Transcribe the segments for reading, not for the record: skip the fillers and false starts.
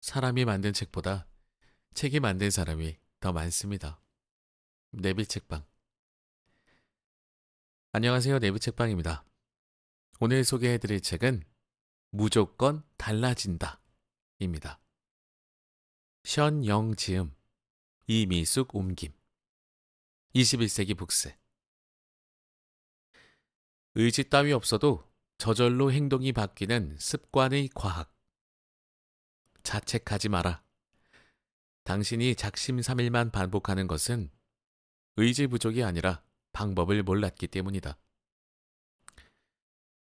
사람이 만든 책보다 책이 만든 사람이 더 많습니다. 내비책방. 안녕하세요. 내비책방입니다. 오늘 소개해드릴 책은 무조건 달라진다 입니다. 션영 지음, 이미숙 옮김, 21세기 북스. 의지 따위 없어도 저절로 행동이 바뀌는 습관의 과학. 자책하지 마라. 당신이 작심삼일만 반복하는 것은 의지 부족이 아니라 방법을 몰랐기 때문이다.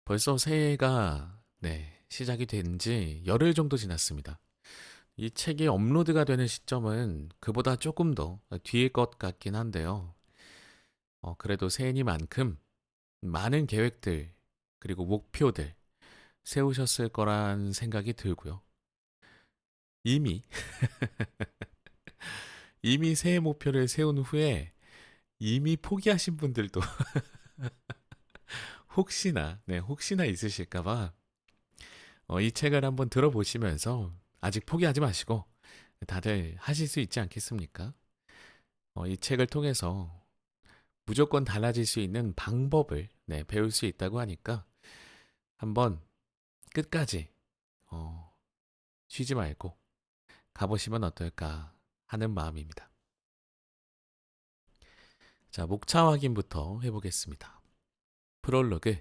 벌써 새해가 시작이 된 지 열흘 정도 지났습니다. 이 책이 업로드가 되는 시점은 그보다 조금 더 뒤일 것 같긴 한데요. 그래도 새해니만큼 많은 계획들 그리고 목표들 세우셨을 거란 생각이 들고요. 이미 이미 새해 목표를 세운 후에 이미 포기하신 분들도 혹시나 있으실까봐 이 책을 한번 들어보시면서 아직 포기하지 마시고 다들 하실 수 있지 않겠습니까? 이 책을 통해서 무조건 달라질 수 있는 방법을 배울 수 있다고 하니까 한번 끝까지 쉬지 말고 가보시면 어떨까 하는 마음입니다. 자, 목차 확인부터 해보겠습니다. 프롤로그,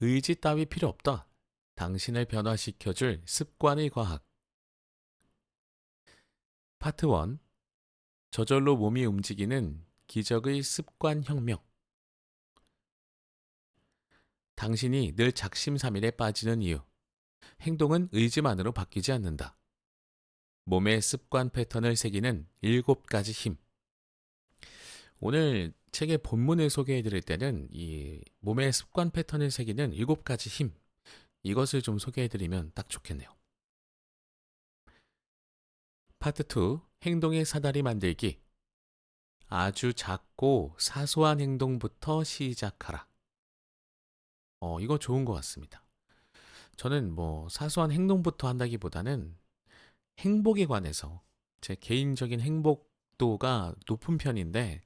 의지 따위 필요 없다. 당신을 변화시켜줄 습관의 과학. 파트 1, 저절로 몸이 움직이는 기적의 습관 혁명. 당신이 늘 작심삼일에 빠지는 이유. 행동은 의지만으로 바뀌지 않는다. 몸의 습관 패턴을 새기는 7가지 힘. 오늘 책의 본문을 소개해 드릴 때는 이 몸의 습관 패턴을 새기는 7가지 힘. 이것을 좀 소개해 드리면 딱 좋겠네요. 파트 2, 행동의 사다리 만들기. 아주 작고 사소한 행동부터 시작하라. 이거 좋은 것 같습니다. 저는 뭐 사소한 행동부터 한다기보다는 행복에 관해서 제 개인적인 행복도가 높은 편인데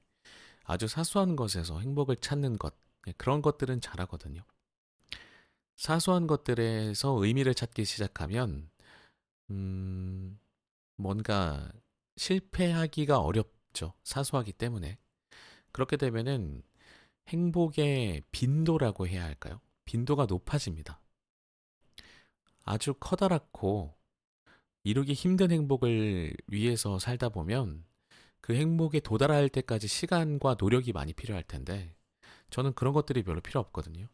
아주 사소한 것에서 행복을 찾는 것, 그런 것들은 잘하거든요. 사소한 것들에서 의미를 찾기 시작하면 뭔가 실패하기가 어렵죠. 사소하기 때문에. 그렇게 되면은 행복의 빈도라고 해야 할까요? 빈도가 높아집니다. 아주 커다랗고 이루기 힘든 행복을 위해서 살다 보면 그 행복에 도달할 때까지 시간과 노력이 많이 필요할 텐데 저는 그런 것들이 별로 필요 없거든요.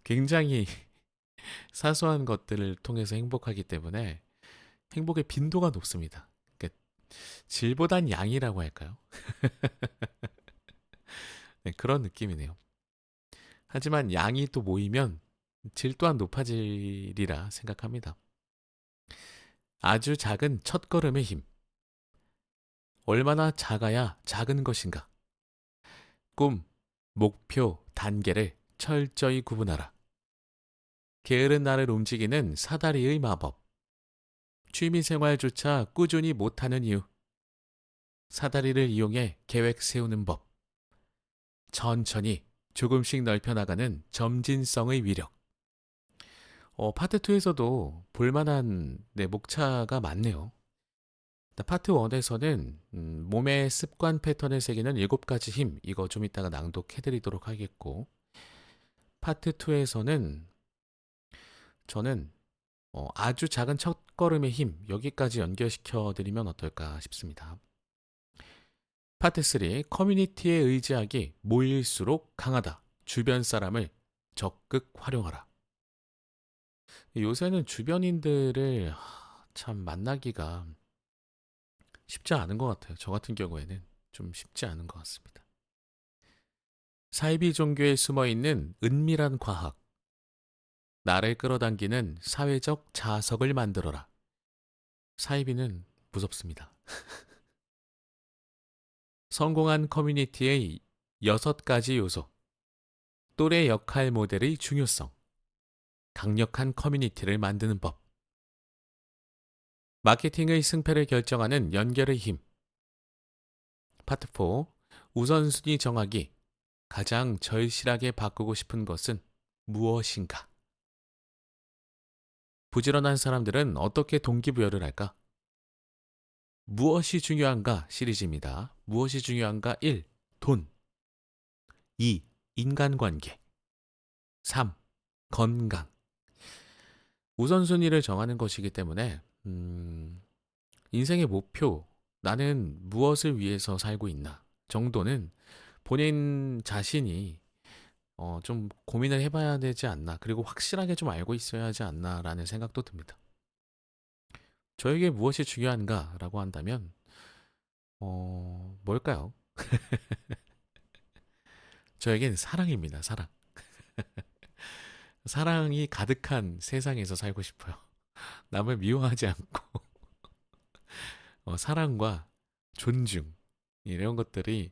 굉장히 사소한 것들을 통해서 행복하기 때문에 행복의 빈도가 높습니다. 그러니까 질보단 양이라고 할까요? 네, 그런 느낌이네요. 하지만 양이 또 모이면 질 또한 높아지리라 생각합니다. 아주 작은 첫걸음의 힘. 얼마나 작아야 작은 것인가? 꿈, 목표, 단계를 철저히 구분하라. 게으른 나를 움직이는 사다리의 마법. 취미생활조차 꾸준히 못하는 이유. 사다리를 이용해 계획 세우는 법. 천천히 조금씩 넓혀나가는 점진성의 위력. 파트 2에서도 볼만한 목차가 많네요. 파트 1에서는 몸의 습관 패턴을 새기는 7가지 힘, 이거 좀 이따가 낭독해드리도록 하겠고, 파트 2에서는 저는 아주 작은 첫걸음의 힘, 여기까지 연결시켜드리면 어떨까 싶습니다. 파트 3, 커뮤니티에 의지하기, 모일수록 강하다. 주변 사람을 적극 활용하라. 요새는 주변인들을 참 만나기가 쉽지 않은 것 같아요. 저 같은 경우에는 좀 쉽지 않은 것 같습니다. 사이비 종교에 숨어 있는 은밀한 과학. 나를 끌어당기는 사회적 자석을 만들어라. 사이비는 무섭습니다. 성공한 커뮤니티의 6가지 요소. 또래 역할 모델의 중요성. 강력한 커뮤니티를 만드는 법. 마케팅의 승패를 결정하는 연결의 힘. 파트 4. 우선순위 정하기. 가장 절실하게 바꾸고 싶은 것은 무엇인가? 부지런한 사람들은 어떻게 동기부여를 할까? 무엇이 중요한가 시리즈입니다. 무엇이 중요한가? 1. 돈. 2. 인간관계. 3. 건강. 우선순위를 정하는 것이기 때문에 인생의 목표, 나는 무엇을 위해서 살고 있나 정도는 본인 자신이 좀 고민을 해봐야 되지 않나, 그리고 확실하게 좀 알고 있어야 하지 않나라는 생각도 듭니다. 저에게 무엇이 중요한가라고 한다면 뭘까요? 저에겐 사랑입니다. 사랑. 사랑이 가득한 세상에서 살고 싶어요. 남을 미워하지 않고 사랑과 존중 이런 것들이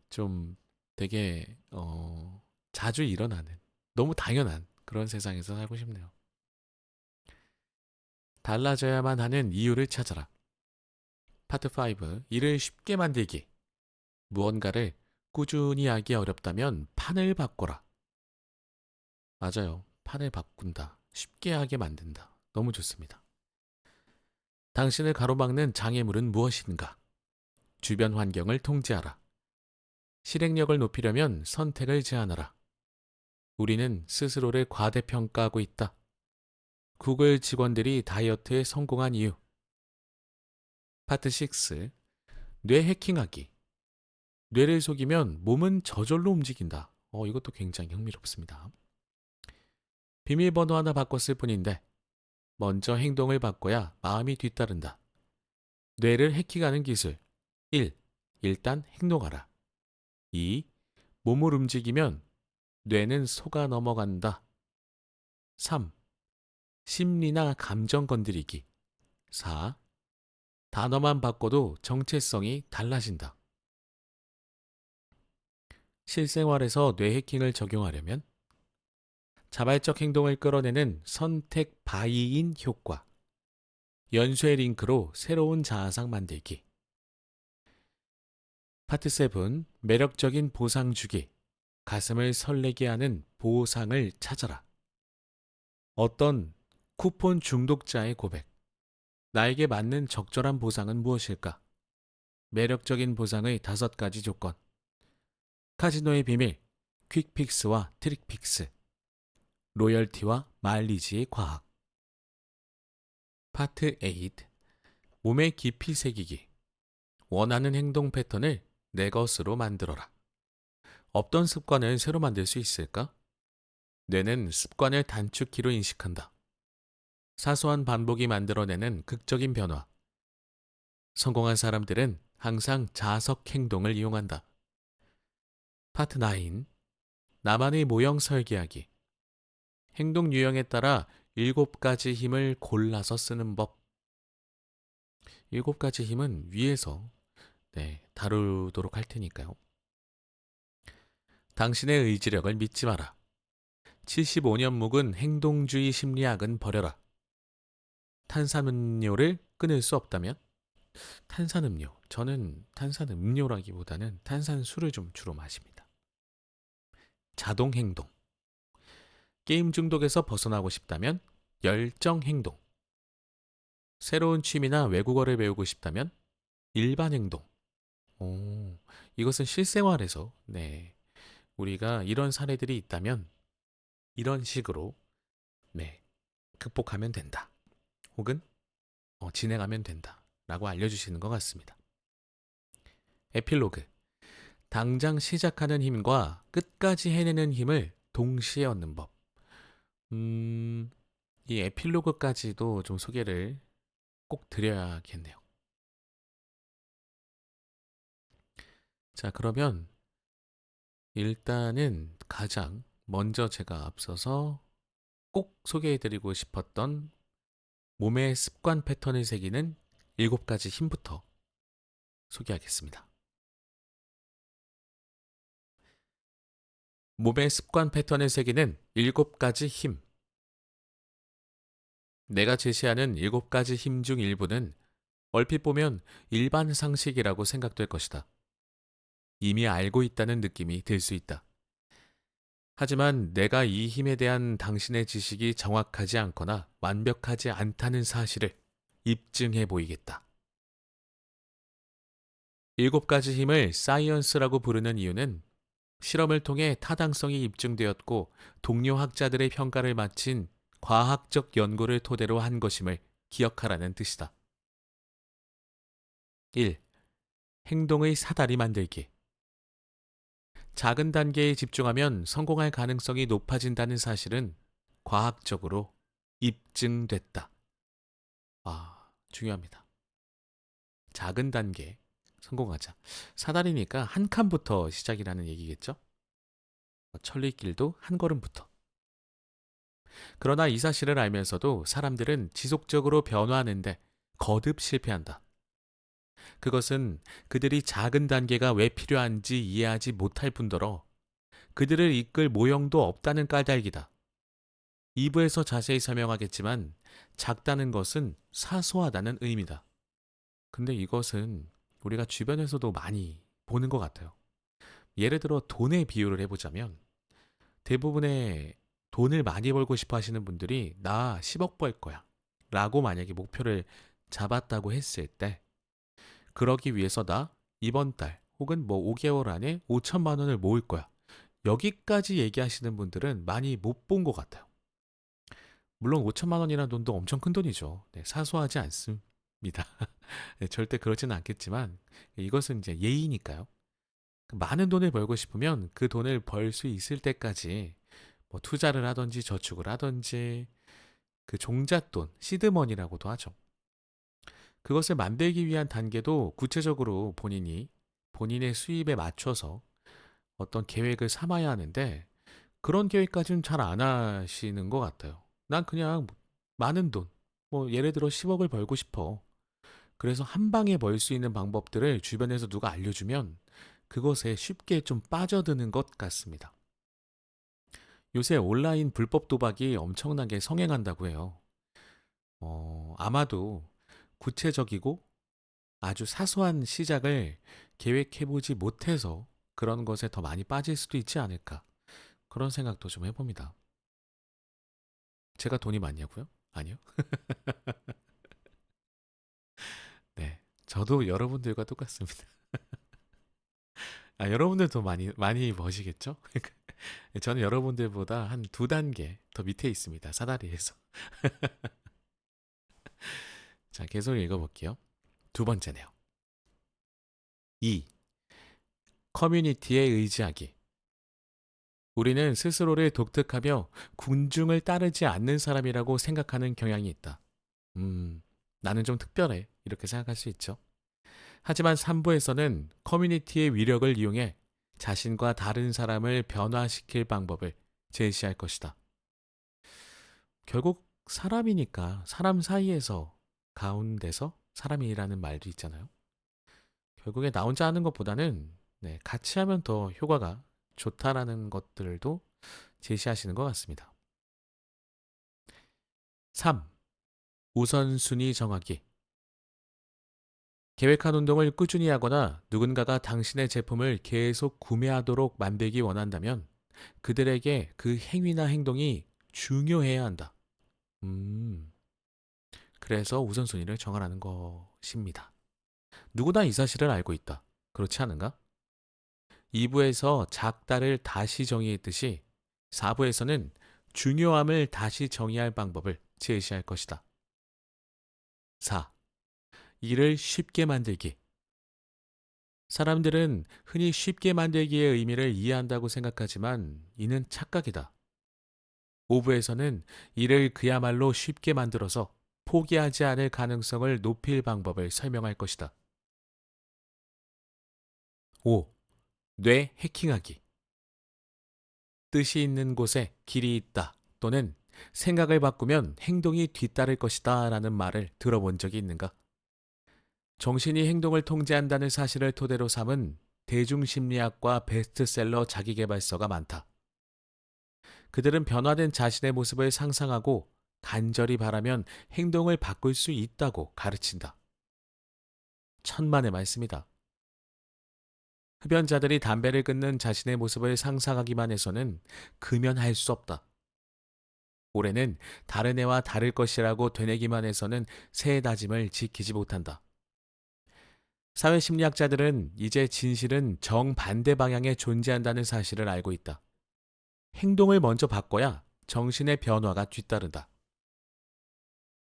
좀 되게 자주 일어나는, 너무 당연한 그런 세상에서 살고 싶네요. 달라져야만 하는 이유를 찾아라. 파트 5. 일을 쉽게 만들기. 무언가를 꾸준히 하기 어렵다면 판을 바꿔라. 맞아요. 판을 바꾼다. 쉽게 하게 만든다. 너무 좋습니다. 당신을 가로막는 장애물은 무엇인가? 주변 환경을 통제하라. 실행력을 높이려면 선택을 제한하라. 우리는 스스로를 과대평가하고 있다. 구글 직원들이 다이어트에 성공한 이유. 파트 6. 뇌 해킹하기. 뇌를 속이면 몸은 저절로 움직인다. 이것도 굉장히 흥미롭습니다. 비밀번호 하나 바꿨을 뿐인데 먼저 행동을 바꿔야 마음이 뒤따른다. 뇌를 해킹하는 기술. 1. 일단 행동하라. 2. 몸을 움직이면 뇌는 속아 넘어간다. 3. 심리나 감정 건드리기. 4. 단어만 바꿔도 정체성이 달라진다. 실생활에서 뇌 해킹을 적용하려면 자발적 행동을 끌어내는 선택 바이인 효과. 연쇄 링크로 새로운 자아상 만들기. 파트 7. 매력적인 보상 주기. 가슴을 설레게 하는 보상을 찾아라. 어떤 쿠폰 중독자의 고백. 나에게 맞는 적절한 보상은 무엇일까? 매력적인 보상의 5가지 조건. 카지노의 비밀, 퀵픽스와 트릭픽스. 로열티와 마일리지의 과학. 파트 8. 몸의 깊이 새기기. 원하는 행동 패턴을 내 것으로 만들어라. 없던 습관을 새로 만들 수 있을까? 뇌는 습관을 단축키로 인식한다. 사소한 반복이 만들어내는 극적인 변화. 성공한 사람들은 항상 자석 행동을 이용한다. 파트 9. 나만의 모형 설계하기. 행동 유형에 따라 7가지 힘을 골라서 쓰는 법. 7가지 힘은 위에서 다루도록 할 테니까요. 당신의 의지력을 믿지 마라. 75년 묵은 행동주의 심리학은 버려라. 탄산음료를 끊을 수 없다면? 탄산음료. 저는 탄산음료라기보다는 탄산수를 좀 주로 마십니다. 자동행동. 게임 중독에서 벗어나고 싶다면? 열정행동. 새로운 취미나 외국어를 배우고 싶다면? 일반행동. 이것은 실생활에서 우리가 이런 사례들이 있다면 이런 식으로 극복하면 된다. 혹은 진행하면 된다. 라고 알려주시는 것 같습니다. 에필로그. 당장 시작하는 힘과 끝까지 해내는 힘을 동시에 얻는 법. 이 에필로그까지도 좀 소개를 꼭 드려야겠네요. 자, 그러면 일단은 가장 먼저 제가 앞서서 꼭 소개해드리고 싶었던 몸의 습관 패턴을 새기는 7가지 힘부터 소개하겠습니다. 몸의 습관 패턴을 새기는 7가지 힘. 내가 제시하는 7가지 힘 중 일부는 얼핏 보면 일반 상식이라고 생각될 것이다. 이미 알고 있다는 느낌이 들 수 있다. 하지만 내가 이 힘에 대한 당신의 지식이 정확하지 않거나 완벽하지 않다는 사실을 입증해 보이겠다. 7가지 힘을 사이언스라고 부르는 이유는 실험을 통해 타당성이 입증되었고 동료 학자들의 평가를 마친 과학적 연구를 토대로 한 것임을 기억하라는 뜻이다. 1. 행동의 사다리 만들기. 작은 단계에 집중하면 성공할 가능성이 높아진다는 사실은 과학적으로 입증됐다. 중요합니다. 작은 단계 성공하자. 사다리니까 한 칸부터 시작이라는 얘기겠죠? 천리길도 한 걸음부터. 그러나 이 사실을 알면서도 사람들은 지속적으로 변화하는데 거듭 실패한다. 그것은 그들이 작은 단계가 왜 필요한지 이해하지 못할 뿐더러 그들을 이끌 모형도 없다는 까닭이다. 2부에서 자세히 설명하겠지만 작다는 것은 사소하다는 의미다. 근데 이것은 우리가 주변에서도 많이 보는 것 같아요. 예를 들어 돈의 비유를 해보자면 대부분의 돈을 많이 벌고 싶어 하시는 분들이 나 10억 벌 거야 라고 만약에 목표를 잡았다고 했을 때 그러기 위해서 나 이번 달 혹은 뭐 5개월 안에 5천만 원을 모을 거야. 여기까지 얘기하시는 분들은 많이 못 본 것 같아요. 물론 5천만 원이라는 돈도 엄청 큰 돈이죠. 네, 사소하지 않습니다. 네, 절대 그렇지는 않겠지만 이것은 이제 예의니까요. 많은 돈을 벌고 싶으면 그 돈을 벌 수 있을 때까지 뭐 투자를 하든지 저축을 하든지 그 종잣돈, 시드머니라고도 하죠. 그것을 만들기 위한 단계도 구체적으로 본인의 수입에 맞춰서 어떤 계획을 삼아야 하는데 그런 계획까지는 잘 안 하시는 것 같아요. 난 그냥 많은 돈, 뭐 예를 들어 10억을 벌고 싶어. 그래서 한 방에 벌 수 있는 방법들을 주변에서 누가 알려주면 그것에 쉽게 좀 빠져드는 것 같습니다. 요새 온라인 불법 도박이 엄청나게 성행한다고 해요. 아마도 구체적이고 아주 사소한 시작을 계획해보지 못해서 그런 것에 더 많이 빠질 수도 있지 않을까. 그런 생각도 좀 해봅니다. 제가 돈이 많냐고요? 아니요. 네. 저도 여러분들과 똑같습니다. 여러분들도 많이 버시겠죠? 저는 여러분들보다 한 2단계 더 밑에 있습니다. 사다리에서. 자, 계속 읽어볼게요. 2번째네요. 2. 커뮤니티에 의지하기. 우리는 스스로를 독특하며 군중을 따르지 않는 사람이라고 생각하는 경향이 있다. 나는 좀 특별해. 이렇게 생각할 수 있죠. 하지만 3부에서는 커뮤니티의 위력을 이용해 자신과 다른 사람을 변화시킬 방법을 제시할 것이다. 결국 사람이니까 사람 사이에서 가운데서 사람이라는 말도 있잖아요. 결국에 나 혼자 하는 것보다는 같이 하면 더 효과가 좋다라는 것들도 제시하시는 것 같습니다. 3. 우선순위 정하기. 계획한 운동을 꾸준히 하거나 누군가가 당신의 제품을 계속 구매하도록 만들기 원한다면 그들에게 그 행위나 행동이 중요해야 한다. 그래서 우선순위를 정하라는 것입니다. 누구나 이 사실을 알고 있다. 그렇지 않은가? 2부에서 작다를 다시 정의했듯이 4부에서는 중요함을 다시 정의할 방법을 제시할 것이다. 4. 일을 쉽게 만들기. 사람들은 흔히 쉽게 만들기의 의미를 이해한다고 생각하지만 이는 착각이다. 5부에서는 일을 그야말로 쉽게 만들어서 포기하지 않을 가능성을 높일 방법을 설명할 것이다. 5. 뇌 해킹하기. 뜻이 있는 곳에 길이 있다 또는 생각을 바꾸면 행동이 뒤따를 것이다 라는 말을 들어본 적이 있는가? 정신이 행동을 통제한다는 사실을 토대로 삼은 대중심리학과 베스트셀러 자기계발서가 많다. 그들은 변화된 자신의 모습을 상상하고 간절히 바라면 행동을 바꿀 수 있다고 가르친다. 천만의 말씀이다. 흡연자들이 담배를 끊는 자신의 모습을 상상하기만 해서는 금연할 수 없다. 올해는 다른 해와 다를 것이라고 되뇌기만 해서는 새해 다짐을 지키지 못한다. 사회심리학자들은 이제 진실은 정반대 방향에 존재한다는 사실을 알고 있다. 행동을 먼저 바꿔야 정신의 변화가 뒤따른다.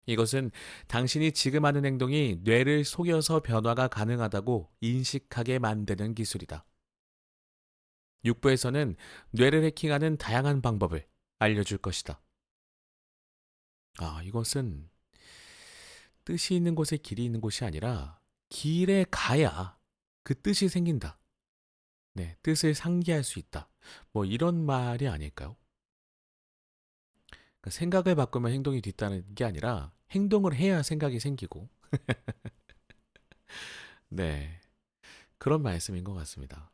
이것은 당신이 지금 하는 행동이 뇌를 속여서 변화가 가능하다고 인식하게 만드는 기술이다. 6부에서는 뇌를 해킹하는 다양한 방법을 알려줄 것이다. 이것은 뜻이 있는 곳에 길이 있는 곳이 아니라 길에 가야 그 뜻이 생긴다. 네, 뜻을 상기할 수 있다. 뭐 이런 말이 아닐까요? 그러니까 생각을 바꾸면 행동이 뒤따르는 게 아니라 행동을 해야 생각이 생기고 네, 그런 말씀인 것 같습니다.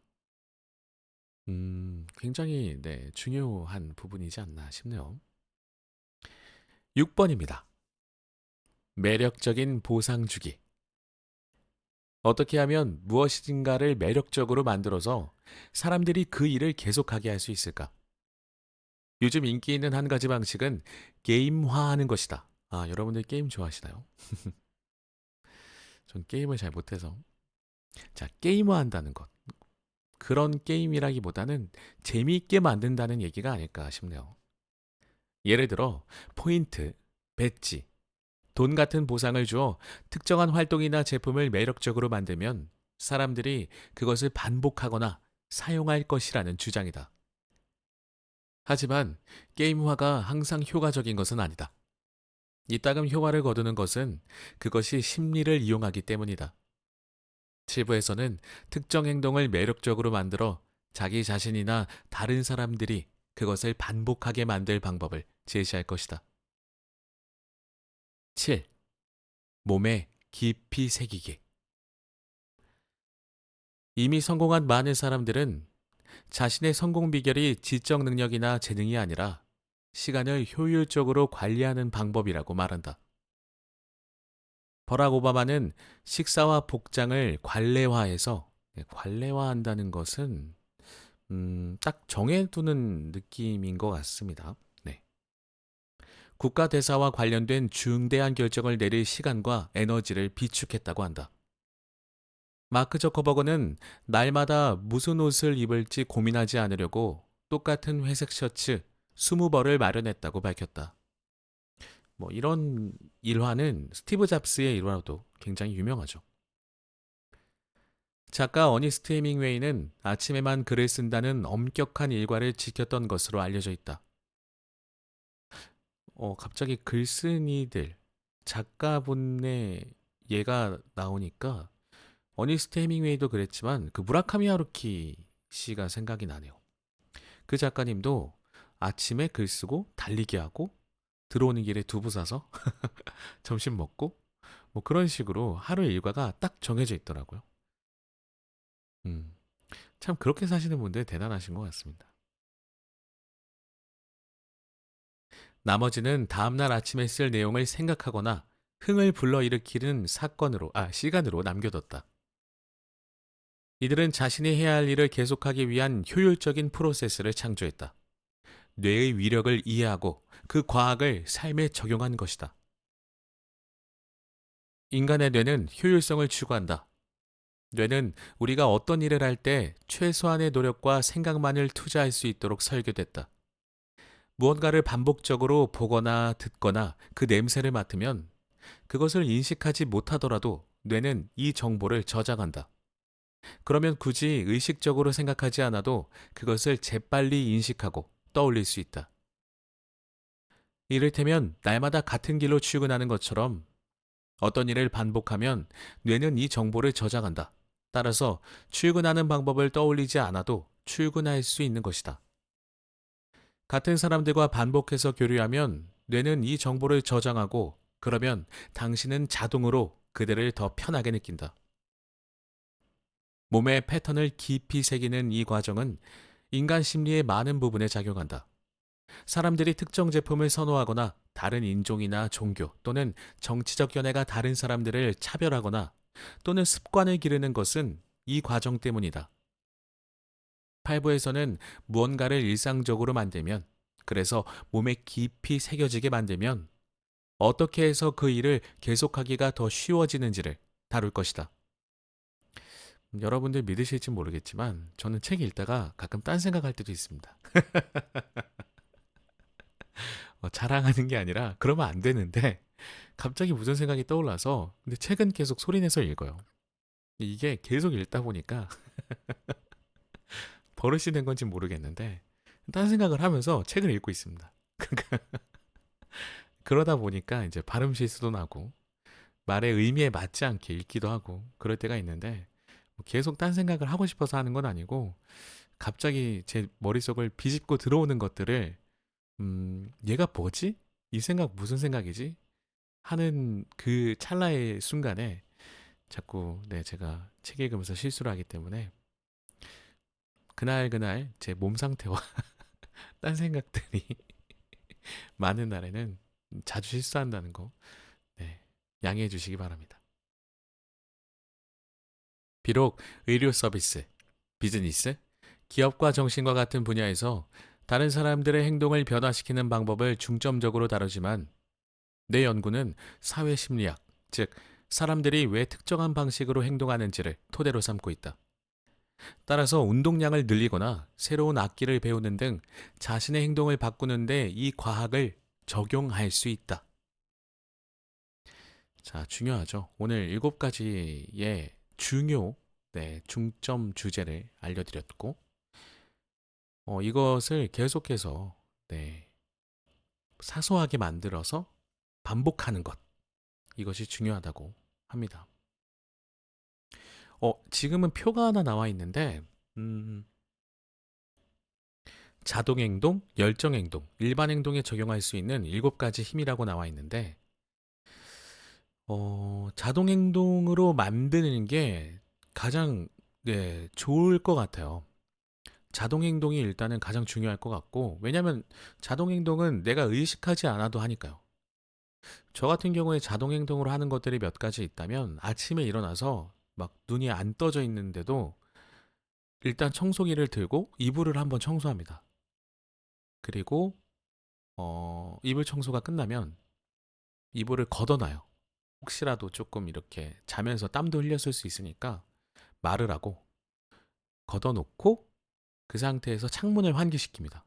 굉장히 네, 중요한 부분이지 않나 싶네요. 6번입니다. 매력적인 보상 주기. 어떻게 하면 무엇인가를 매력적으로 만들어서 사람들이 그 일을 계속하게 할 수 있을까? 요즘 인기 있는 한 가지 방식은 게임화하는 것이다. 여러분들 게임 좋아하시나요? 전 게임을 잘 못해서. 자, 게임화한다는 것. 그런 게임이라기보다는 재미있게 만든다는 얘기가 아닐까 싶네요. 예를 들어 포인트, 배지, 돈 같은 보상을 주어 특정한 활동이나 제품을 매력적으로 만들면 사람들이 그것을 반복하거나 사용할 것이라는 주장이다. 하지만 게임화가 항상 효과적인 것은 아니다. 이따금 효과를 거두는 것은 그것이 심리를 이용하기 때문이다. 7부에서는 특정 행동을 매력적으로 만들어 자기 자신이나 다른 사람들이 그것을 반복하게 만들 방법을 제시할 것이다. 7. 몸에 깊이 새기기. 이미 성공한 많은 사람들은 자신의 성공 비결이 지적 능력이나 재능이 아니라 시간을 효율적으로 관리하는 방법이라고 말한다. 버락 오바마는 식사와 복장을 관례화해서 관례화한다는 것은 딱 정해두는 느낌인 것 같습니다. 네. 국가 대사와 관련된 중대한 결정을 내릴 시간과 에너지를 비축했다고 한다. 마크 저커버그는 날마다 무슨 옷을 입을지 고민하지 않으려고 똑같은 회색 셔츠 20벌을 마련했다고 밝혔다. 뭐 이런 일화는 스티브 잡스의 일화로도 굉장히 유명하죠. 작가 어니스트 헤밍웨이는 아침에만 글을 쓴다는 엄격한 일과를 지켰던 것으로 알려져 있다. 갑자기 글쓴이들, 작가분의 예가 나오니까 어니스트 헤밍웨이도 그랬지만 그 무라카미 하루키 씨가 생각이 나네요. 그 작가님도 아침에 글 쓰고 달리기 하고 들어오는 길에 두부 사서 점심 먹고 뭐 그런 식으로 하루 일과가 딱 정해져 있더라고요. 음, 참 그렇게 사시는 분들 대단하신 것 같습니다. 나머지는 다음날 아침에 쓸 내용을 생각하거나 흥을 불러일으키는 시간으로 남겨뒀다. 이들은 자신이 해야 할 일을 계속하기 위한 효율적인 프로세스를 창조했다. 뇌의 위력을 이해하고 그 과학을 삶에 적용한 것이다. 인간의 뇌는 효율성을 추구한다. 뇌는 우리가 어떤 일을 할 때 최소한의 노력과 생각만을 투자할 수 있도록 설계됐다. 무언가를 반복적으로 보거나 듣거나 그 냄새를 맡으면 그것을 인식하지 못하더라도 뇌는 이 정보를 저장한다. 그러면 굳이 의식적으로 생각하지 않아도 그것을 재빨리 인식하고 떠올릴 수 있다. 이를테면 날마다 같은 길로 출근하는 것처럼 어떤 일을 반복하면 뇌는 이 정보를 저장한다. 따라서 출근하는 방법을 떠올리지 않아도 출근할 수 있는 것이다. 같은 사람들과 반복해서 교류하면 뇌는 이 정보를 저장하고 그러면 당신은 자동으로 그들을 더 편하게 느낀다. 몸의 패턴을 깊이 새기는 이 과정은 인간 심리의 많은 부분에 작용한다. 사람들이 특정 제품을 선호하거나 다른 인종이나 종교 또는 정치적 견해가 다른 사람들을 차별하거나 또는 습관을 기르는 것은 이 과정 때문이다. 8부에서는 무언가를 일상적으로 만들면, 그래서 몸에 깊이 새겨지게 만들면 어떻게 해서 그 일을 계속하기가 더 쉬워지는지를 다룰 것이다. 여러분들 믿으실지 모르겠지만 저는 책 읽다가 가끔 딴 생각할 때도 있습니다. 자랑하는 게 아니라 그러면 안 되는데 갑자기 무슨 생각이 떠올라서 근데 책은 계속 소리내서 읽어요. 이게 계속 읽다 보니까 버릇이 된 건지 모르겠는데 딴 생각을 하면서 책을 읽고 있습니다. 그러다 보니까 이제 발음 실수도 나고 말의 의미에 맞지 않게 읽기도 하고 그럴 때가 있는데 뭐 계속 딴 생각을 하고 싶어서 하는 건 아니고 갑자기 제 머릿속을 비집고 들어오는 것들을 얘가 뭐지? 이 생각 무슨 생각이지? 하는 그 찰나의 순간에 자꾸 제가 책 읽으면서 실수를 하기 때문에 그날 제 몸 상태와 딴 생각들이 많은 날에는 자주 실수한다는 거 양해해 주시기 바랍니다. 비록 의료 서비스, 비즈니스, 기업과 정신과 같은 분야에서 다른 사람들의 행동을 변화시키는 방법을 중점적으로 다루지만 내 연구는 사회 심리학, 즉 사람들이 왜 특정한 방식으로 행동하는지를 토대로 삼고 있다. 따라서 운동량을 늘리거나 새로운 악기를 배우는 등 자신의 행동을 바꾸는데 이 과학을 적용할 수 있다. 자, 중요하죠. 오늘 7가지의 중요, 중점 주제를 알려드렸고, 이것을 계속해서, 사소하게 만들어서 반복하는 것. 이것이 중요하다고 합니다. 지금은 표가 하나 나와 있는데, 자동행동, 열정행동, 일반행동에 적용할 수 있는 7가지 힘이라고 나와 있는데, 자동행동으로 만드는 게 가장 좋을 것 같아요. 자동행동이 일단은 가장 중요할 것 같고, 왜냐면 자동행동은 내가 의식하지 않아도 하니까요. 저 같은 경우에 자동행동으로 하는 것들이 몇 가지 있다면, 아침에 일어나서 막 눈이 안 떠져 있는데도 일단 청소기를 들고 이불을 한번 청소합니다. 그리고, 이불 청소가 끝나면 이불을 걷어놔요. 혹시라도 조금 이렇게 자면서 땀도 흘렸을 수 있으니까 말을 하고 걷어놓고 그 상태에서 창문을 환기시킵니다.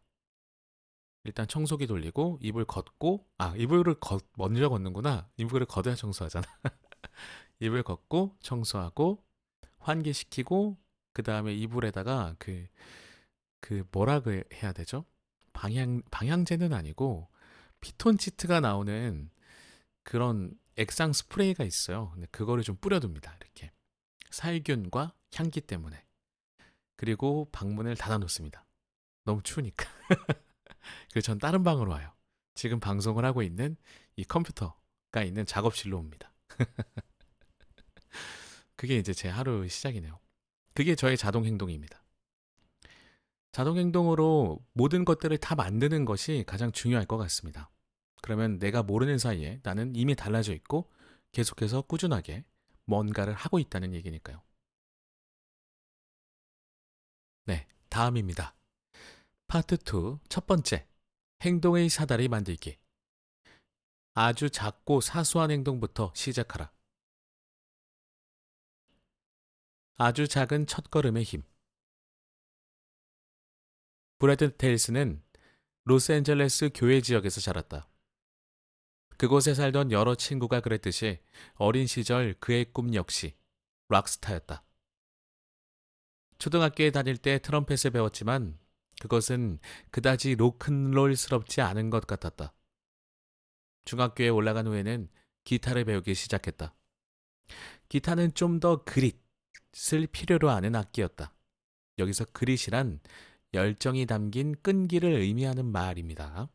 일단 청소기 돌리고 이불 걷고 이불을 먼저 걷는구나. 이불을 걷어야 청소하잖아. 이불 걷고 청소하고 환기시키고 그 다음에 이불에다가 그 뭐라고 해야 되죠? 방향제는 아니고 피톤치트가 나오는 그런 액상 스프레이가 있어요. 근데 그거를 좀 뿌려둡니다. 이렇게 살균과 향기 때문에. 그리고 방문을 닫아놓습니다. 너무 추우니까. 그래서 전 다른 방으로 와요. 지금 방송을 하고 있는 이 컴퓨터가 있는 작업실로 옵니다. 그게 이제 제 하루 시작이네요. 그게 저의 자동 행동입니다. 자동 행동으로 모든 것들을 다 만드는 것이 가장 중요할 것 같습니다. 그러면 내가 모르는 사이에 나는 이미 달라져 있고 계속해서 꾸준하게 뭔가를 하고 있다는 얘기니까요. 네, 다음입니다. 파트 2, 첫 번째. 행동의 사다리 만들기. 아주 작고 사소한 행동부터 시작하라. 아주 작은 첫걸음의 힘. 브래드 테일스는 로스앤젤레스 교회 지역에서 자랐다. 그곳에 살던 여러 친구가 그랬듯이 어린 시절 그의 꿈 역시 락스타였다. 초등학교에 다닐 때 트럼펫을 배웠지만 그것은 그다지 로큰롤스럽지 않은 것 같았다. 중학교에 올라간 후에는 기타를 배우기 시작했다. 기타는 좀 더 그릿을 필요로 하는 악기였다. 여기서 그릿이란 열정이 담긴 끈기를 의미하는 말입니다.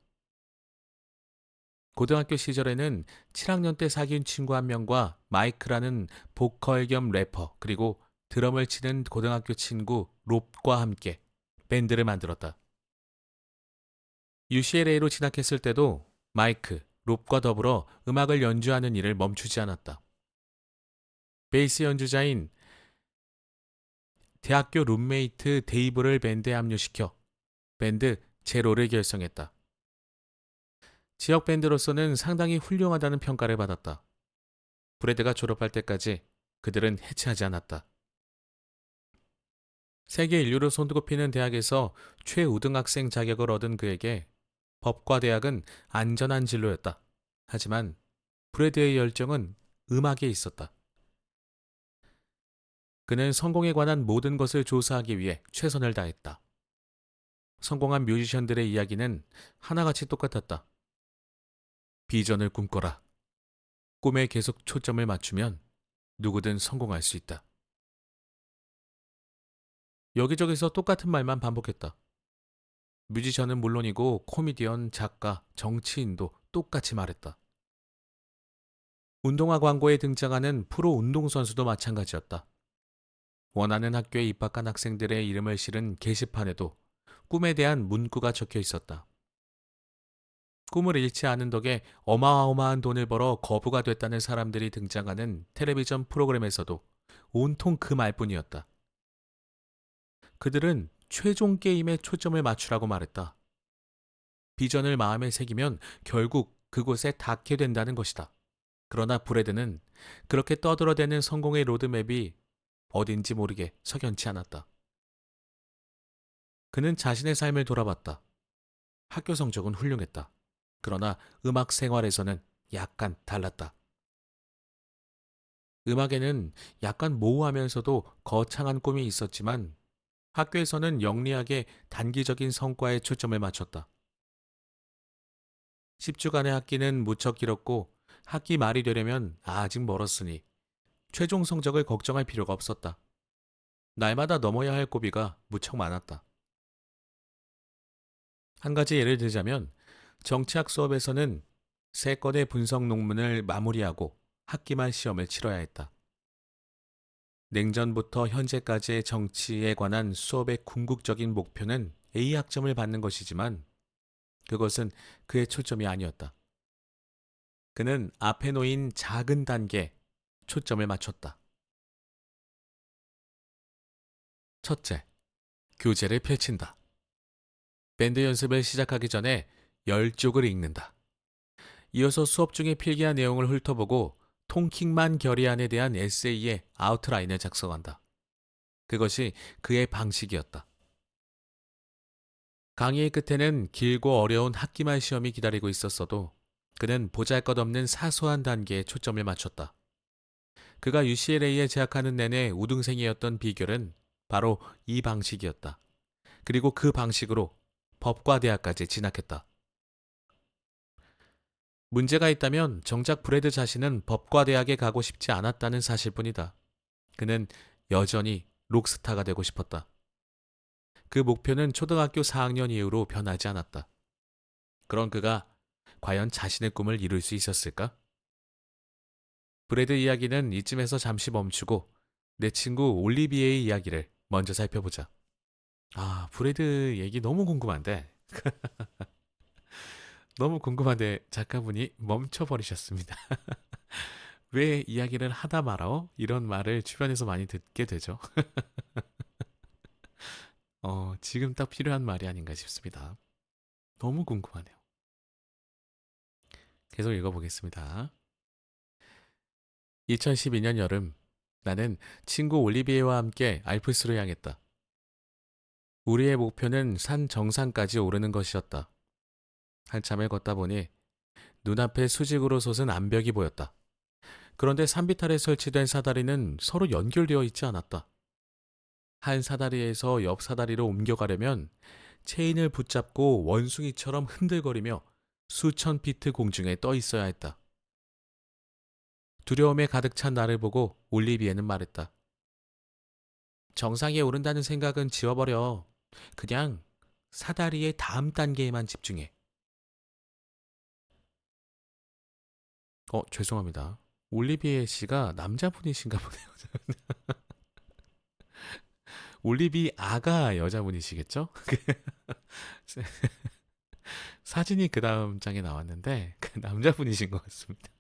고등학교 시절에는 7학년 때 사귄 친구 한 명과 마이크라는 보컬 겸 래퍼 그리고 드럼을 치는 고등학교 친구 롭과 함께 밴드를 만들었다. UCLA로 진학했을 때도 마이크, 롭과 더불어 음악을 연주하는 일을 멈추지 않았다. 베이스 연주자인 대학교 룸메이트 데이브를 밴드에 합류시켜 밴드 제로를 결성했다. 지역 밴드로서는 상당히 훌륭하다는 평가를 받았다. 브래드가 졸업할 때까지 그들은 해체하지 않았다. 세계 인류로 손꼽히는 대학에서 최우등학생 자격을 얻은 그에게 법과 대학은 안전한 진로였다. 하지만 브래드의 열정은 음악에 있었다. 그는 성공에 관한 모든 것을 조사하기 위해 최선을 다했다. 성공한 뮤지션들의 이야기는 하나같이 똑같았다. 비전을 꿈꿔라. 꿈에 계속 초점을 맞추면 누구든 성공할 수 있다. 여기저기서 똑같은 말만 반복했다. 뮤지션은 물론이고 코미디언, 작가, 정치인도 똑같이 말했다. 운동화 광고에 등장하는 프로 운동선수도 마찬가지였다. 원하는 학교에 입학한 학생들의 이름을 실은 게시판에도 꿈에 대한 문구가 적혀 있었다. 꿈을 잃지 않은 덕에 어마어마한 돈을 벌어 거부가 됐다는 사람들이 등장하는 텔레비전 프로그램에서도 온통 그 말뿐이었다. 그들은 최종 게임에 초점을 맞추라고 말했다. 비전을 마음에 새기면 결국 그곳에 닿게 된다는 것이다. 그러나 브래드는 그렇게 떠들어대는 성공의 로드맵이 어딘지 모르게 석연치 않았다. 그는 자신의 삶을 돌아봤다. 학교 성적은 훌륭했다. 그러나 음악 생활에서는 약간 달랐다. 음악에는 약간 모호하면서도 거창한 꿈이 있었지만 학교에서는 영리하게 단기적인 성과에 초점을 맞췄다. 10주간의 학기는 무척 길었고 학기 말이 되려면 아직 멀었으니 최종 성적을 걱정할 필요가 없었다. 날마다 넘어야 할 고비가 무척 많았다. 한 가지 예를 들자면 정치학 수업에서는 3건의 분석 논문을 마무리하고 학기 말 시험을 치러야 했다. 냉전부터 현재까지의 정치에 관한 수업의 궁극적인 목표는 A 학점을 받는 것이지만 그것은 그의 초점이 아니었다. 그는 앞에 놓인 작은 단계에 초점을 맞췄다. 첫째, 교재를 펼친다. 밴드 연습을 시작하기 전에 10쪽을 읽는다. 이어서 수업 중에 필기한 내용을 훑어보고 통킹만 결의안에 대한 에세이의 아웃라인을 작성한다. 그것이 그의 방식이었다. 강의의 끝에는 길고 어려운 학기말 시험이 기다리고 있었어도 그는 보잘것없는 사소한 단계에 초점을 맞췄다. 그가 UCLA에 재학하는 내내 우등생이었던 비결은 바로 이 방식이었다. 그리고 그 방식으로 법과 대학까지 진학했다. 문제가 있다면 정작 브래드 자신은 법과 대학에 가고 싶지 않았다는 사실뿐이다. 그는 여전히 록스타가 되고 싶었다. 그 목표는 초등학교 4학년 이후로 변하지 않았다. 그런 그가 과연 자신의 꿈을 이룰 수 있었을까? 브래드 이야기는 이쯤에서 잠시 멈추고 내 친구 올리비에의 이야기를 먼저 살펴보자. 브래드 얘기 너무 궁금한데 작가분이 멈춰버리셨습니다. 왜 이야기를 하다 말어? 이런 말을 주변에서 많이 듣게 되죠. 지금 딱 필요한 말이 아닌가 싶습니다. 너무 궁금하네요. 계속 읽어보겠습니다. 2012년 여름, 나는 친구 올리비에와 함께 알프스로 향했다. 우리의 목표는 산 정상까지 오르는 것이었다. 한참을 걷다 보니 눈앞에 수직으로 솟은 암벽이 보였다. 그런데 산비탈에 설치된 사다리는 서로 연결되어 있지 않았다. 한 사다리에서 옆 사다리로 옮겨가려면 체인을 붙잡고 원숭이처럼 흔들거리며 수천 피트 공중에 떠 있어야 했다. 두려움에 가득 찬 나를 보고 올리비에는 말했다. 정상에 오른다는 생각은 지워버려. 그냥 사다리의 다음 단계에만 집중해. 죄송합니다. 올리비에 씨가 남자분이신가 보네요. 올리비아가 여자분이시겠죠? 사진이 그 다음 장에 나왔는데 그 남자분이신 것 같습니다.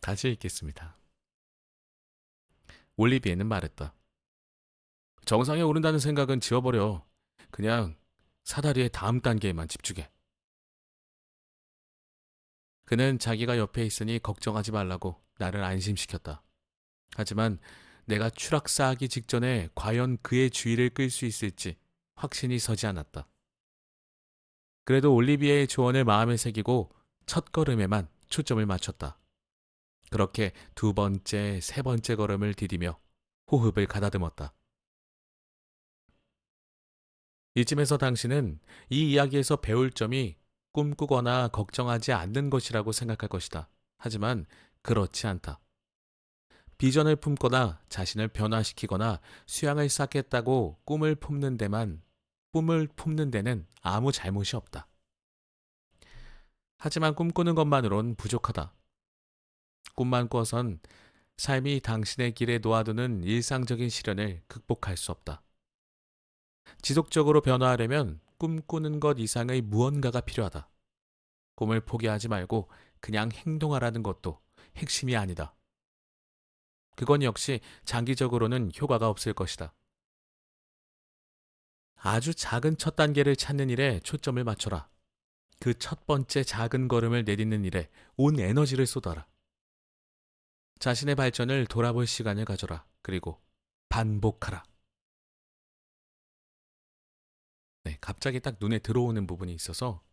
다시 읽겠습니다. 올리비에는 말했다. 정상에 오른다는 생각은 지워버려. 그냥 사다리의 다음 단계에만 집중해. 그는 자기가 옆에 있으니 걱정하지 말라고 나를 안심시켰다. 하지만 내가 추락사하기 직전에 과연 그의 주의를 끌 수 있을지 확신이 서지 않았다. 그래도 올리비에의 조언을 마음에 새기고 첫 걸음에만 초점을 맞췄다. 그렇게 두 번째, 세 번째 걸음을 디디며 호흡을 가다듬었다. 이쯤에서 당신은 이 이야기에서 배울 점이 꿈꾸거나 걱정하지 않는 것이라고 생각할 것이다. 하지만 그렇지 않다. 비전을 품거나 자신을 변화시키거나 수양을 쌓겠다고 꿈을 품는 데는 아무 잘못이 없다. 하지만 꿈꾸는 것만으론 부족하다. 꿈만 꿔선 삶이 당신의 길에 놓아두는 일상적인 시련을 극복할 수 없다. 지속적으로 변화하려면 꿈꾸는 것 이상의 무언가가 필요하다. 꿈을 포기하지 말고 그냥 행동하라는 것도 핵심이 아니다. 그건 역시 장기적으로는 효과가 없을 것이다. 아주 작은 첫 단계를 찾는 일에 초점을 맞춰라. 그 첫 번째 작은 걸음을 내딛는 일에 온 에너지를 쏟아라. 자신의 발전을 돌아볼 시간을 가져라. 그리고 반복하라. 네, 갑자기 딱 눈에 들어오는 부분이 있어서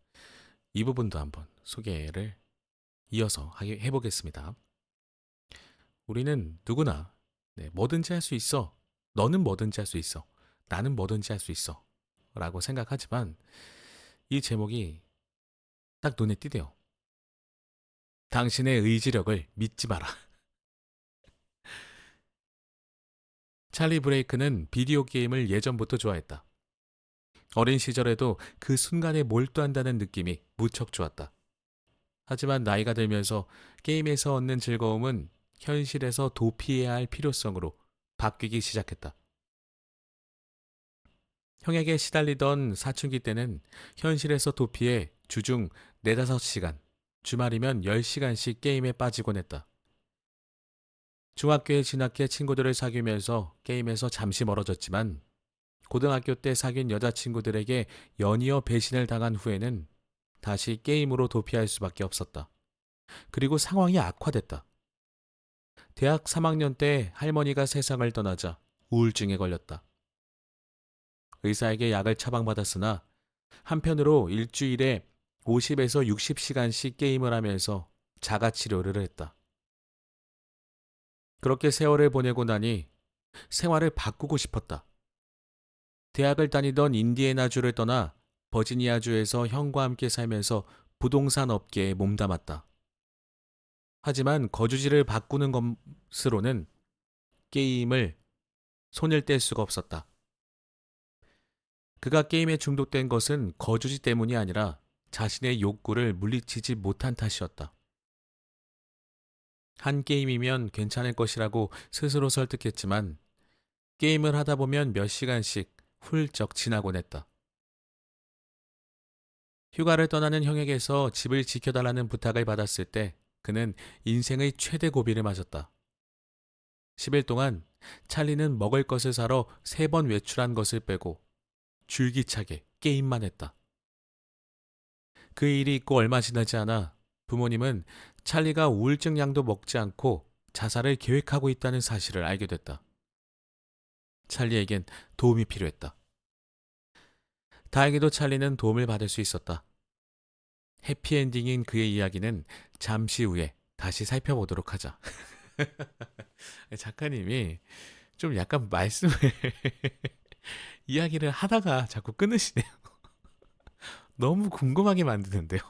이 부분도 한번 소개를 이어서 해보겠습니다. 우리는 누구나 뭐든지 할 수 있어. 너는 뭐든지 할 수 있어. 나는 뭐든지 할 수 있어. 라고 생각하지만 이 제목이 딱 눈에 띄대요. 당신의 의지력을 믿지 마라. 찰리 브레이크는 비디오 게임을 예전부터 좋아했다. 어린 시절에도 그 순간에 몰두한다는 느낌이 무척 좋았다. 하지만 나이가 들면서 게임에서 얻는 즐거움은 현실에서 도피해야 할 필요성으로 바뀌기 시작했다. 형에게 시달리던 사춘기 때는 현실에서 도피해 주중 4~5시간, 주말이면 10시간씩 게임에 빠지곤 했다. 중학교에 진학해 친구들을 사귀면서 게임에서 잠시 멀어졌지만 고등학교 때 사귄 여자친구들에게 연이어 배신을 당한 후에는 다시 게임으로 도피할 수밖에 없었다. 그리고 상황이 악화됐다. 대학 3학년 때 할머니가 세상을 떠나자 우울증에 걸렸다. 의사에게 약을 처방받았으나 한편으로 일주일에 50에서 60시간씩 게임을 하면서 자가치료를 했다. 그렇게 세월을 보내고 나니 생활을 바꾸고 싶었다. 대학을 다니던 인디애나주를 떠나 버지니아주에서 형과 함께 살면서 부동산 업계에 몸담았다. 하지만 거주지를 바꾸는 것으로는 게임을 손을 뗄 수가 없었다. 그가 게임에 중독된 것은 거주지 때문이 아니라 자신의 욕구를 물리치지 못한 탓이었다. 한 게임이면 괜찮을 것이라고 스스로 설득했지만 게임을 하다 보면 몇 시간씩 훌쩍 지나곤 했다. 휴가를 떠나는 형에게서 집을 지켜달라는 부탁을 받았을 때 그는 인생의 최대 고비를 맞았다. 10일 동안 찰리는 먹을 것을 사러 3번 외출한 것을 빼고 줄기차게 게임만 했다. 그 일이 있고 얼마 지나지 않아 부모님은 찰리가 우울증 약도 먹지 않고 자살을 계획하고 있다는 사실을 알게 됐다. 찰리에겐 도움이 필요했다. 다행히도 찰리는 도움을 받을 수 있었다. 해피엔딩인 그의 이야기는 잠시 후에 다시 살펴보도록 하자. 작가님이 좀 약간 말씀을 이야기를 하다가 자꾸 끊으시네요. 너무 궁금하게 만드는데요.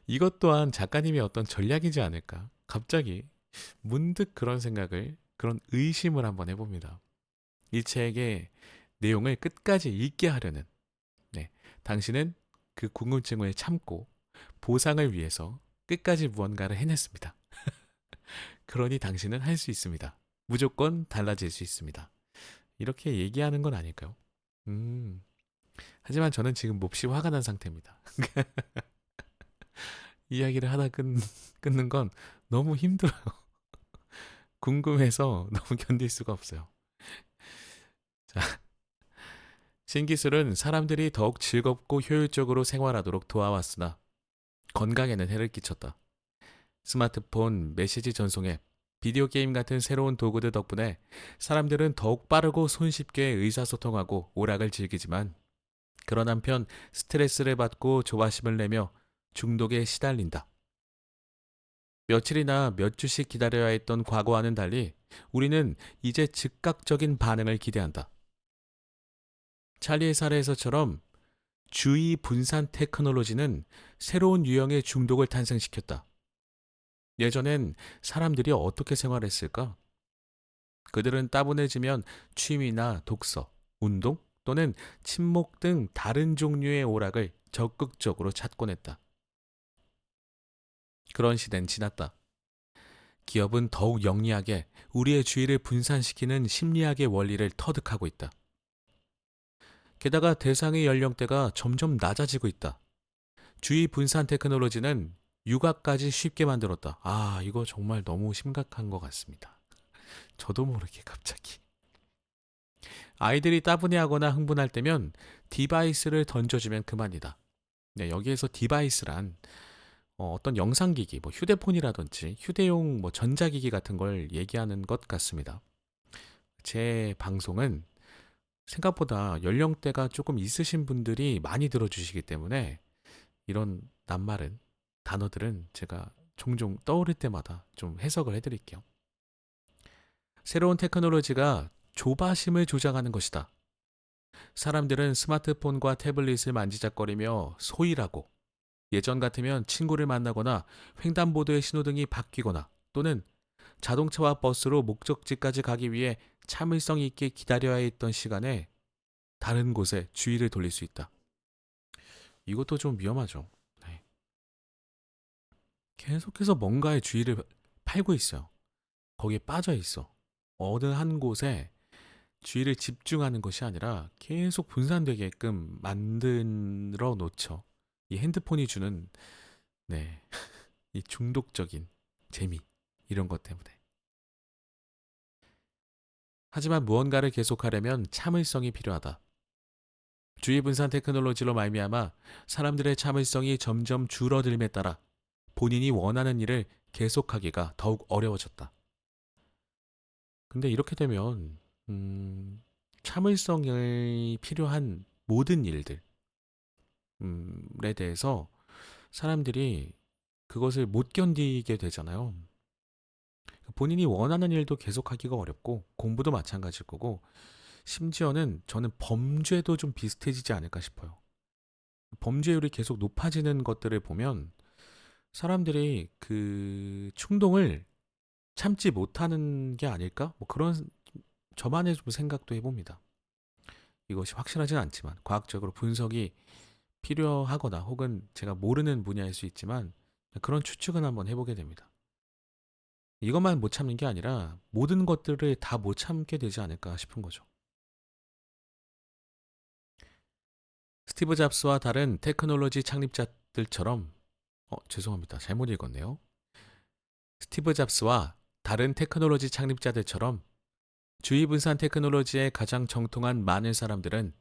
이것 또한 작가님의 어떤 전략이지 않을까? 갑자기 문득 그런 생각을, 그런 의심을 한번 해봅니다. 이 책의 내용을 끝까지 읽게 하려는, 당신은 그 궁금증을 참고 보상을 위해서 끝까지 무언가를 해냈습니다. 그러니 당신은 할 수 있습니다. 무조건 달라질 수 있습니다. 이렇게 얘기하는 건 아닐까요? 음, 하지만 저는 지금 몹시 화가 난 상태입니다. 이야기를 하다 끊는 건 너무 힘들어요. 궁금해서 너무 견딜 수가 없어요. 자, 신기술은 사람들이 더욱 즐겁고 효율적으로 생활하도록 도와왔으나 건강에는 해를 끼쳤다. 스마트폰, 메시지 전송 앱, 비디오 게임 같은 새로운 도구들 덕분에 사람들은 더욱 빠르고 손쉽게 의사소통하고 오락을 즐기지만 그런 한편 스트레스를 받고 조바심을 내며 중독에 시달린다. 며칠이나 몇 주씩 기다려야 했던 과거와는 달리 우리는 이제 즉각적인 반응을 기대한다. 찰리의 사례에서처럼 주의 분산 테크놀로지는 새로운 유형의 중독을 탄생시켰다. 예전엔 사람들이 어떻게 생활했을까? 그들은 따분해지면 취미나 독서, 운동 또는 침묵 등 다른 종류의 오락을 적극적으로 찾곤 했다. 그런 시대는 지났다. 기업은 더욱 영리하게 우리의 주의를 분산시키는 심리학의 원리를 터득하고 있다. 게다가 대상의 연령대가 점점 낮아지고 있다. 주의 분산 테크놀로지는 육아까지 쉽게 만들었다. 아, 이거 정말 너무 심각한 것 같습니다. 저도 모르게 갑자기. 아이들이 따분해하거나 흥분할 때면 디바이스를 던져주면 그만이다. 네, 여기에서 디바이스란 어떤 영상기기, 뭐 휴대폰이라든지 휴대용 뭐 전자기기 같은 걸 얘기하는 것 같습니다. 제 방송은 생각보다 연령대가 조금 있으신 분들이 많이 들어주시기 때문에 이런 낱말은 단어들은 제가 종종 떠오를 때마다 좀 해석을 해드릴게요. 새로운 테크놀로지가 조바심을 조장하는 것이다. 사람들은 스마트폰과 태블릿을 만지작거리며 소일하고 예전 같으면 친구를 만나거나 횡단보도의 신호등이 바뀌거나 또는 자동차와 버스로 목적지까지 가기 위해 참을성 있게 기다려야 했던 시간에 다른 곳에 주의를 돌릴 수 있다. 이것도 좀 위험하죠. 네. 계속해서 뭔가에 주의를 팔고 있어요. 거기에 빠져 있어. 어느 한 곳에 주의를 집중하는 것이 아니라 계속 분산되게끔 만들어 놓죠. 이 핸드폰이 주는 네, 이 중독적인 재미 이런 것 때문에. 하지만 무언가를 계속하려면 참을성이 필요하다. 주의 분산 테크놀로지로 말미암아 사람들의 참을성이 점점 줄어들음에 따라 본인이 원하는 일을 계속하기가 더욱 어려워졌다. 근데 이렇게 되면 참을성이 필요한 모든 일들에 대해서 사람들이 그것을 못 견디게 되잖아요. 본인이 원하는 일도 계속하기가 어렵고 공부도 마찬가지일 거고 심지어는 저는 범죄도 좀 비슷해지지 않을까 싶어요. 범죄율이 계속 높아지는 것들을 보면 사람들이 그 충동을 참지 못하는 게 아닐까? 뭐 그런 저만의 좀 생각도 해봅니다. 이것이 확실하진 않지만 과학적으로 분석이 필요하거나 혹은 제가 모르는 분야일 수 있지만 그런 추측은 한번 해보게 됩니다. 이것만 못 참는 게 아니라 모든 것들을 다 못 참게 되지 않을까 싶은 거죠. 스티브 잡스와 다른 테크놀로지 창립자들처럼 죄송합니다. 잘못 읽었네요. 스티브 잡스와 다른 테크놀로지 창립자들처럼 주의 분산 테크놀로지에 가장 정통한 많은 사람들은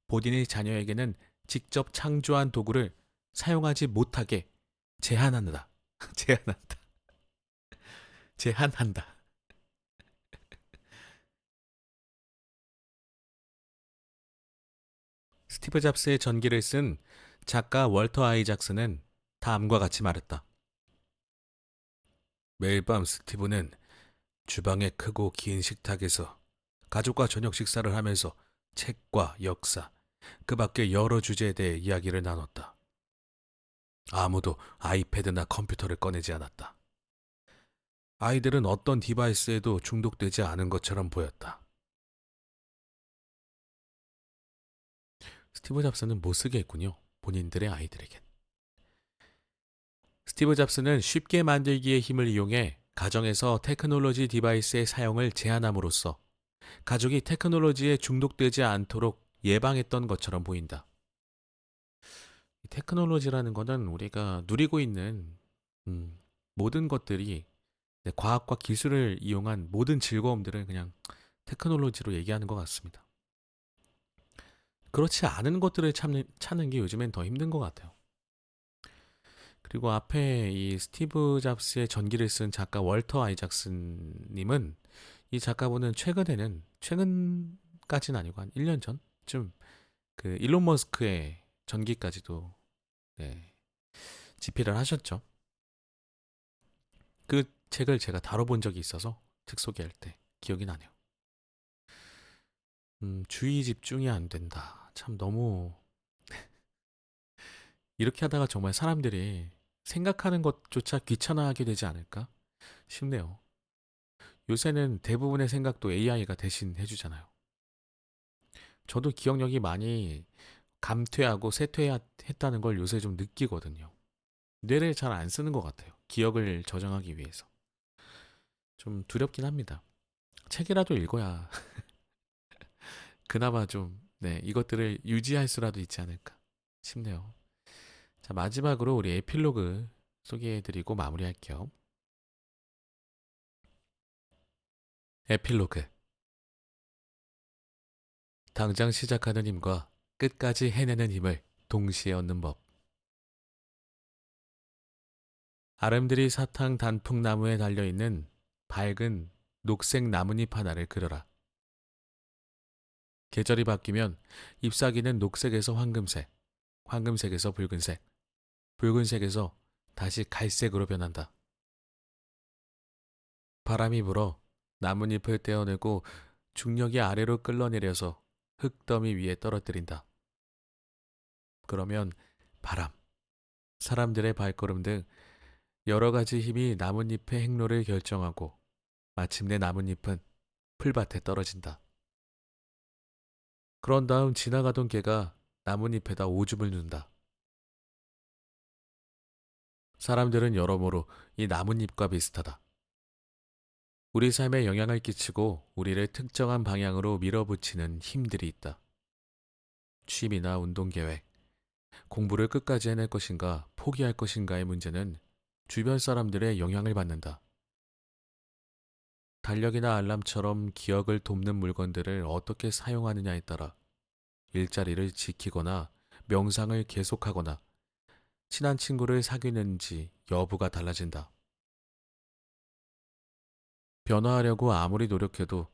본인의 자녀에게는 직접 창조한 도구를 사용하지 못하게 제한한다. 제한한다. 제한한다. 스티브 잡스의 전기를 쓴 작가 월터 아이작스는 다음과 같이 말했다. 매일 밤 스티브는 주방의 크고 긴 식탁에서 가족과 저녁 식사를 하면서 책과 역사, 그 밖의 여러 주제에 대해 이야기를 나눴다. 아무도 아이패드나 컴퓨터를 꺼내지 않았다. 아이들은 어떤 디바이스에도 중독되지 않은 것처럼 보였다. 스티브 잡스는 못 쓰게 했군요. 본인들의 아이들에겐. 스티브 잡스는 쉽게 만들기의 힘을 이용해 가정에서 테크놀로지 디바이스의 사용을 제한함으로써 가족이 테크놀로지에 중독되지 않도록 예방했던 것처럼 보인다. 테크놀로지라는 거는 우리가 누리고 있는 음, 모든 것들이 과학과 기술을 이용한 모든 즐거움들을 그냥 테크놀로지로 얘기하는 것 같습니다. 그렇지 않은 것들을 찾는 게 요즘엔 더 힘든 것 같아요. 그리고 앞에 이 스티브 잡스의 전기를 쓴 작가 월터 아이작슨님은 이 작가분은 최근까지는 아니고 한 1년 전쯤 그 일론 머스크의 전기까지도 네, 집필을 하셨죠. 그 책을 제가 다뤄본 적이 있어서 책 소개할 때 기억이 나네요. 주의 집중이 안 된다. 참 너무 이렇게 하다가 정말 사람들이 생각하는 것조차 귀찮아하게 되지 않을까 싶네요. 요새는 대부분의 생각도 AI가 대신 해주잖아요. 저도 기억력이 많이 감퇴하고 쇠퇴했다는 걸 요새 좀 느끼거든요. 뇌를 잘 안 쓰는 것 같아요. 기억을 저장하기 위해서. 좀 두렵긴 합니다. 책이라도 읽어야 그나마 좀, 네, 이것들을 유지할 수라도 있지 않을까 싶네요. 자, 마지막으로 우리 에필로그 소개해드리고 마무리할게요. 에필로그. 당장 시작하는 힘과 끝까지 해내는 힘을 동시에 얻는 법. 아름드리 사탕 단풍나무에 달려있는 밝은 녹색 나뭇잎 하나를 그려라. 계절이 바뀌면 잎사귀는 녹색에서 황금색, 황금색에서 붉은색, 붉은색에서 다시 갈색으로 변한다. 바람이 불어 나뭇잎을 떼어내고 중력이 아래로 끌어내려서 흙더미 위에 떨어뜨린다. 그러면 바람, 사람들의 발걸음 등 여러 가지 힘이 나뭇잎의 행로를 결정하고 마침내 나뭇잎은 풀밭에 떨어진다. 그런 다음 지나가던 개가 나뭇잎에다 오줌을 눈다. 사람들은 여러모로 이 나뭇잎과 비슷하다. 우리 삶에 영향을 끼치고 우리를 특정한 방향으로 밀어붙이는 힘들이 있다. 취미나 운동 계획, 공부를 끝까지 해낼 것인가 포기할 것인가의 문제는 주변 사람들의 영향을 받는다. 달력이나 알람처럼 기억을 돕는 물건들을 어떻게 사용하느냐에 따라 일자리를 지키거나 명상을 계속하거나 친한 친구를 사귀는지 여부가 달라진다. 변화하려고 아무리 노력해도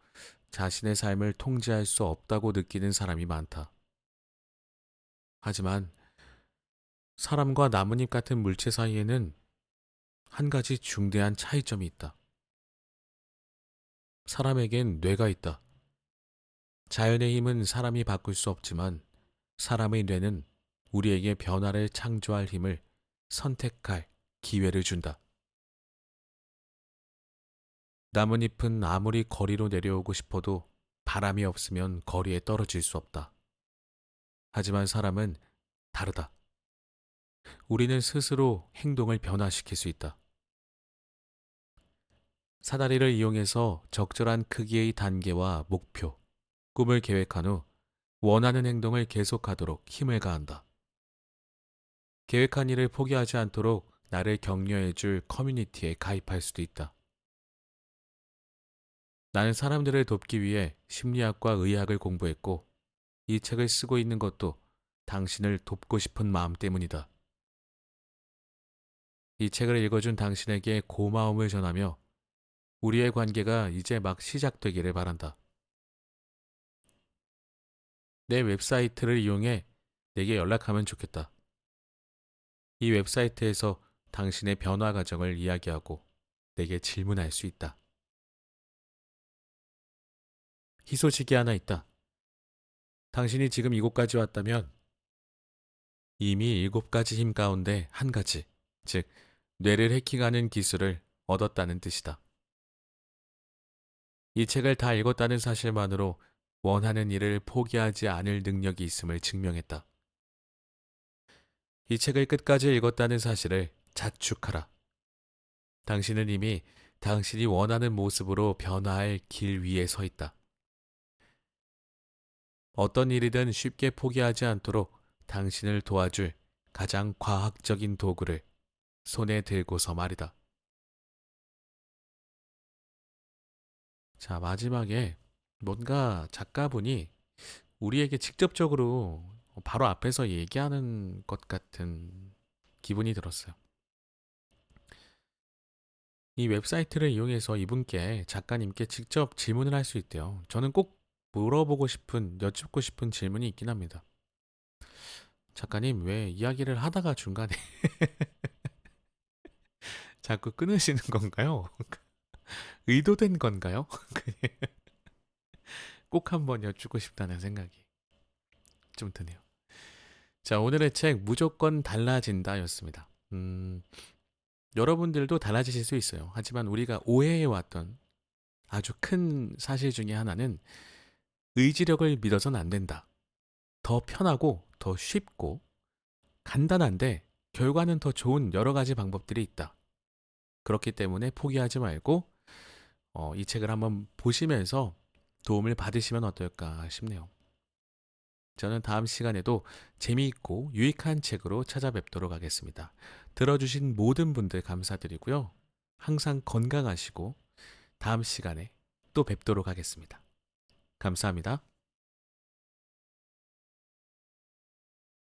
자신의 삶을 통제할 수 없다고 느끼는 사람이 많다. 하지만 사람과 나뭇잎 같은 물체 사이에는 한 가지 중대한 차이점이 있다. 사람에겐 뇌가 있다. 자연의 힘은 사람이 바꿀 수 없지만 사람의 뇌는 우리에게 변화를 창조할 힘을 선택할 기회를 준다. 나뭇잎은 아무리 거리로 내려오고 싶어도 바람이 없으면 거리에 떨어질 수 없다. 하지만 사람은 다르다. 우리는 스스로 행동을 변화시킬 수 있다. 사다리를 이용해서 적절한 크기의 단계와 목표, 꿈을 계획한 후 원하는 행동을 계속하도록 힘을 가한다. 계획한 일을 포기하지 않도록 나를 격려해 줄 커뮤니티에 가입할 수도 있다. 나는 사람들을 돕기 위해 심리학과 의학을 공부했고 이 책을 쓰고 있는 것도 당신을 돕고 싶은 마음 때문이다. 이 책을 읽어준 당신에게 고마움을 전하며 우리의 관계가 이제 막 시작되기를 바란다. 내 웹사이트를 이용해 내게 연락하면 좋겠다. 이 웹사이트에서 당신의 변화 과정을 이야기하고 내게 질문할 수 있다. 희소식이 하나 있다. 당신이 지금 이곳까지 왔다면 이미 7가지 힘 가운데 한 가지, 즉 뇌를 해킹하는 기술을 얻었다는 뜻이다. 이 책을 다 읽었다는 사실만으로 원하는 일을 포기하지 않을 능력이 있음을 증명했다. 이 책을 끝까지 읽었다는 사실을 자축하라. 당신은 이미 당신이 원하는 모습으로 변화할 길 위에 서 있다. 어떤 일이든 쉽게 포기하지 않도록 당신을 도와줄 가장 과학적인 도구를 손에 들고서 말이다. 자, 마지막에 뭔가 작가분이 우리에게 직접적으로 바로 앞에서 얘기하는 것 같은 기분이 들었어요. 이 웹사이트를 이용해서 이분께 작가님께 직접 질문을 할 수 있대요. 저는 꼭 물어보고 싶은, 여쭙고 싶은 질문이 있긴 합니다. 작가님, 왜 이야기를 하다가 중간에 자꾸 끊으시는 건가요? 의도된 건가요? 꼭 한번 여쭙고 싶다는 생각이 좀 드네요. 자, 오늘의 책 무조건 달라진다였습니다. 여러분들도 달라지실 수 있어요. 하지만 우리가 오해해왔던 아주 큰 사실 중에 하나는 의지력을 믿어서는 안 된다. 더 편하고 더 쉽고 간단한데 결과는 더 좋은 여러 가지 방법들이 있다. 그렇기 때문에 포기하지 말고 이 책을 한번 보시면서 도움을 받으시면 어떨까 싶네요. 저는 다음 시간에도 재미있고 유익한 책으로 찾아뵙도록 하겠습니다. 들어주신 모든 분들 감사드리고요. 항상 건강하시고 다음 시간에 또 뵙도록 하겠습니다. 감사합니다.